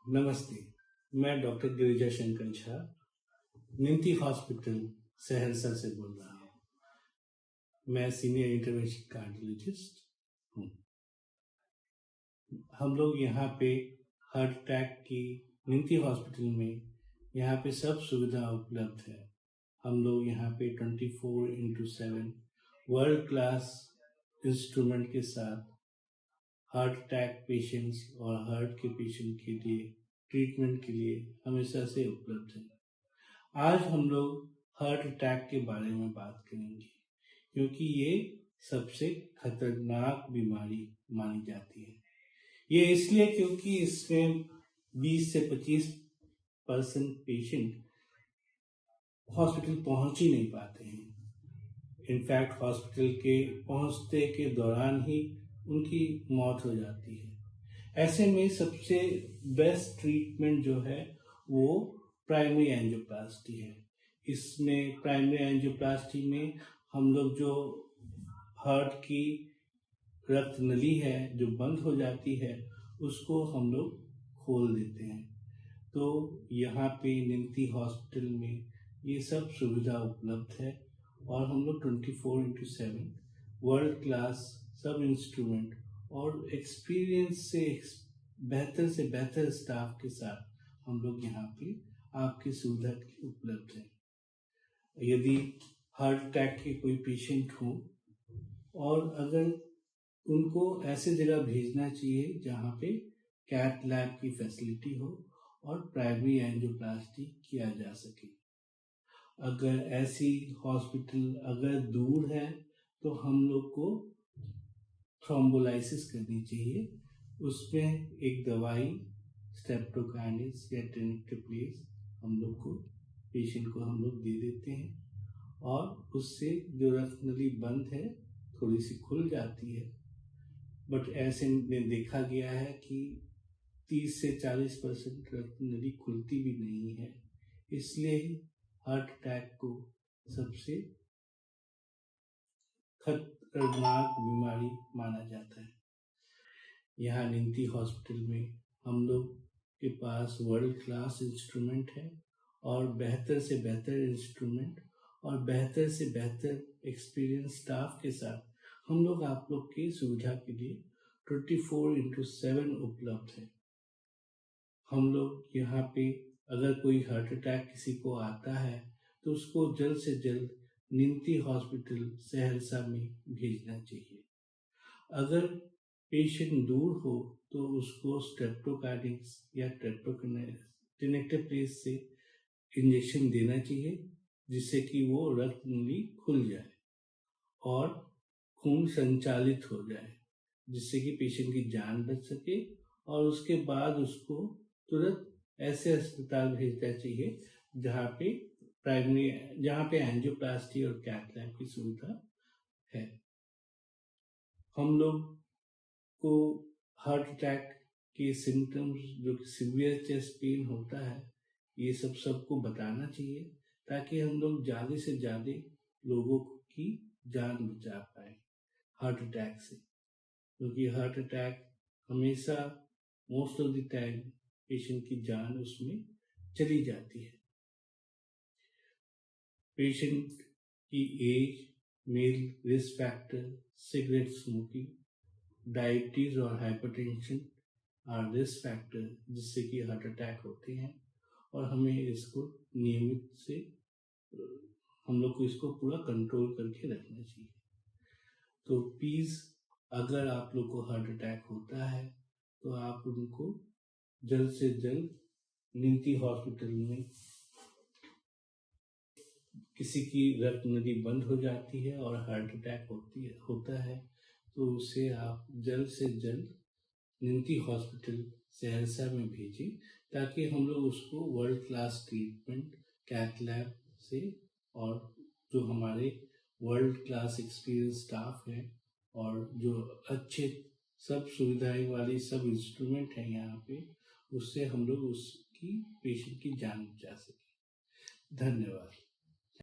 नमस्ते, मैं doctor Girija Shankar Jha निमती hospital Saharsa से बोल रहा हूँ। मैं सीनियर इंटरवेंशन कार्डियोलॉजिस्ट हूँ। हम लोग यहाँ पे हार्ट अटैक की निमती हॉस्पिटल में यहाँ पे सब सुविधा उपलब्ध है। हम लोग यहाँ पे 24/7 वर्ल्ड क्लास इंस्ट्रूमेंट के साथ हार्ट अटैक पेशेंट्स और हार्ट के पेशेंट के लिए ट्रीटमेंट के लिए हमेशा से उपलब्ध है। आज हम लोग हार्ट अटैक के बारे में बात करेंगे क्योंकि ये सबसे खतरनाक बीमारी मानी जाती है। ये इसलिए क्योंकि इसमें 20 से 25% पेशेंट हॉस्पिटल पहुंच ही नहीं पाते हैं। इनफैक्ट हॉस्पिटल के पहुंचते के दौरान ही उनकी मौत हो जाती है। ऐसे में सबसे बेस्ट ट्रीटमेंट जो है वो प्राइमरी एंजियोप्लास्टी है। इसमें प्राइमरी एंजियोप्लास्टी में हम लोग जो हार्ट की रक्त नली है जो बंद हो जाती है उसको हम लोग खोल देते हैं। तो यहाँ पे निमती हॉस्पिटल में ये सब सुविधा उपलब्ध है और हम लोग 24/7 वर्ल्ड क्लास सब इंस्ट्रूमेंट और एक्सपीरियंस से बेहतर स्टाफ के साथ हम लोग यहाँ पे आपकी सुविधा के उपलब्ध है। यदि हार्ट अटैक के कोई पेशेंट हो और अगर उनको ऐसे जगह भेजना चाहिए जहाँ पे कैथ लैब की फैसिलिटी हो और प्राइमरी एंजियोप्लास्टी किया जा सके। अगर ऐसी हॉस्पिटल अगर दूर है तो हम लोग को थ्रोम्बोलाइसिस करनी चाहिए। उसमें एक दवाई स्ट्रेप्टोकाइनेस या टेनेक्टेप्लेस हम लोग को पेशेंट को हम लोग दे देते हैं और उससे जो रक्त नली बंद है थोड़ी सी खुल जाती है। बट ऐसे में देखा गया है कि 30 से 40% रक्त नली खुलती भी नहीं है। इसलिए हार्ट अटैक को सबसे खतरनाक बीमारी माना जाता है। यहाँ निमती हॉस्पिटल में हम लोग के पास वर्ल्ड क्लास इंस्ट्रूमेंट है और बेहतर से बेहतर इंस्ट्रूमेंट और बेहतर से बेहतर एक्सपीरियंस स्टाफ के साथ हम लोग आप लोग की सुविधा के लिए 24/7 उपलब्ध है। हम लोग यहाँ पे अगर कोई हार्ट अटैक किसी को आता है तो उसको जल्द से जल्द निमती हॉस्पिटल सहरसा में भेजना चाहिए। अगर पेशेंट दूर हो तो उसको स्ट्रेप्टोकाइनेस या टेनेक्टेप्लेस से इंजेक्शन देना चाहिए जिससे कि वो रक्त नली खुल जाए और खून संचालित हो जाए जिससे कि पेशेंट की जान बच सके और उसके बाद उसको तुरंत ऐसे अस्पताल भेजना चाहिए जहाँ पे एंजियोप्लास्टी और कैथ लैब की सुविधा है। हम लोग को हार्ट अटैक के सिम्टम्स जो सीवियर चेस्ट पेन होता है ये सबको बताना चाहिए ताकि हम लोग ज़्यादा से ज़्यादा लोगों की जान बचा पाए हार्ट अटैक से, क्योंकि हार्ट अटैक हमेशा most of the time patient की जान उसमें चली जाती है। पेशेंट की age, male risk factor, cigarette smoking, diabetes और हाइपरटेंशन आर रिस्क फैक्टर जिससे कि हार्ट अटैक होते हैं और हमें इसको नियमित से हम लोग को इसको पूरा कंट्रोल करके रखना चाहिए। तो प्लीज़ अगर आप लोग को हार्ट अटैक होता है तो आप उनको जल्द से जल्द निमती हॉस्पिटल में किसी की रक्त नली बंद हो जाती है और हार्ट अटैक होता है तो उसे आप जल्द से जल्द निमती हॉस्पिटल सहरसा में भेजें ताकि हम लोग उसको world class treatment cath lab से और जो हमारे वर्ल्ड क्लास एक्सपीरियंस स्टाफ है और जो अच्छे सब सुविधाएं वाली सब इंस्ट्रूमेंट है यहाँ पे उससे हम लोग उसकी पेशेंट की जान बचा सकें। धन्यवाद।